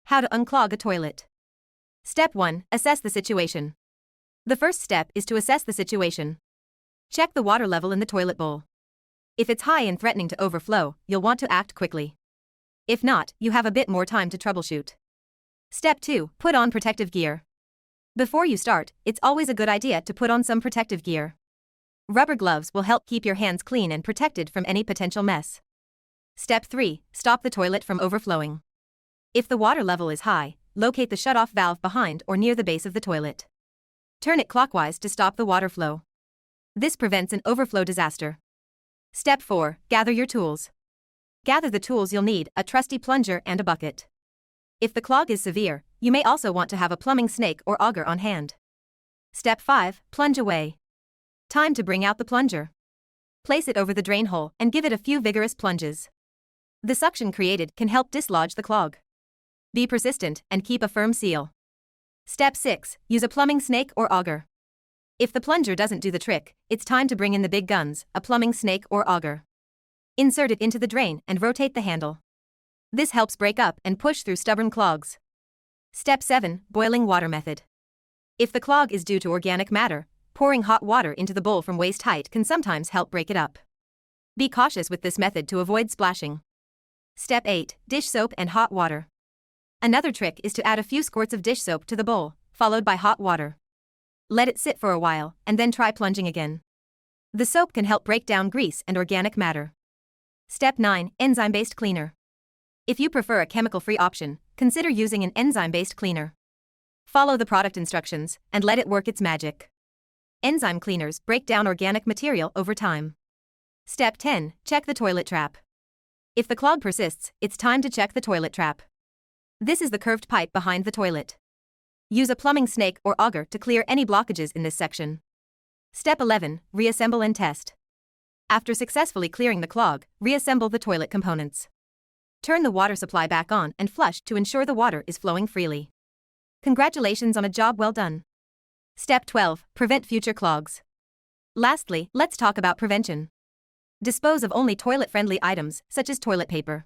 How to unclog a toilet. Step 1. Assess the situation. The first step is to assess the situation. Check the water level in the toilet bowl. If it's high and threatening to overflow, you'll want to act quickly. If not, you have a bit more time to troubleshoot. Step 2. Put on protective gear. Before you start, it's always a good idea to put on some protective gear. Rubber gloves will help keep your hands clean and protected from any potential mess. Step 3. Stop the toilet from overflowing. If the water level is high, locate the shutoff valve behind or near the base of the toilet. Turn it clockwise to stop the water flow. This prevents an overflow disaster. Step 4. Gather your tools. Gather the tools you'll need: a trusty plunger and a bucket. If the clog is severe, you may also want to have a plumbing snake or auger on hand. Step 5. Plunge away. Time to bring out the plunger. Place it over the drain hole and give it a few vigorous plunges. The suction created can help dislodge the clog. Be persistent and keep a firm seal. Step 6. Use a plumbing snake or auger. If the plunger doesn't do the trick, it's time to bring in the big guns: a plumbing snake or auger. Insert it into the drain and rotate the handle. This helps break up and push through stubborn clogs. Step 7. Boiling water method. If the clog is due to organic matter, pouring hot water into the bowl from waist height can sometimes help break it up. Be cautious with this method to avoid splashing. Step 8. Dish soap and hot water. Another trick is to add a few squirts of dish soap to the bowl, followed by hot water. Let it sit for a while, and then try plunging again. The soap can help break down grease and organic matter. Step 9. Enzyme-based cleaner. If you prefer a chemical-free option, consider using an enzyme-based cleaner. Follow the product instructions, and let it work its magic. Enzyme cleaners break down organic material over time. Step 10. Check the toilet trap. If the clog persists, it's time to check the toilet trap. This is the curved pipe behind the toilet. Use a plumbing snake or auger to clear any blockages in this section. Step 11. Reassemble and test. After successfully clearing the clog, reassemble the toilet components. Turn the water supply back on and flush to ensure the water is flowing freely. Congratulations on a job well done. Step 12. Prevent future clogs. Lastly, let's talk about prevention. Dispose of only toilet-friendly items, such as toilet paper.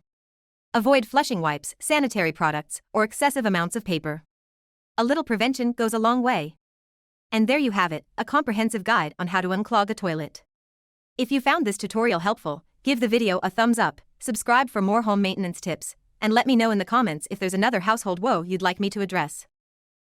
Avoid flushing wipes, sanitary products, or excessive amounts of paper. A little prevention goes a long way. And there you have it, a comprehensive guide on how to unclog a toilet. If you found this tutorial helpful, give the video a thumbs up, subscribe for more home maintenance tips, and let me know in the comments if there's another household woe you'd like me to address.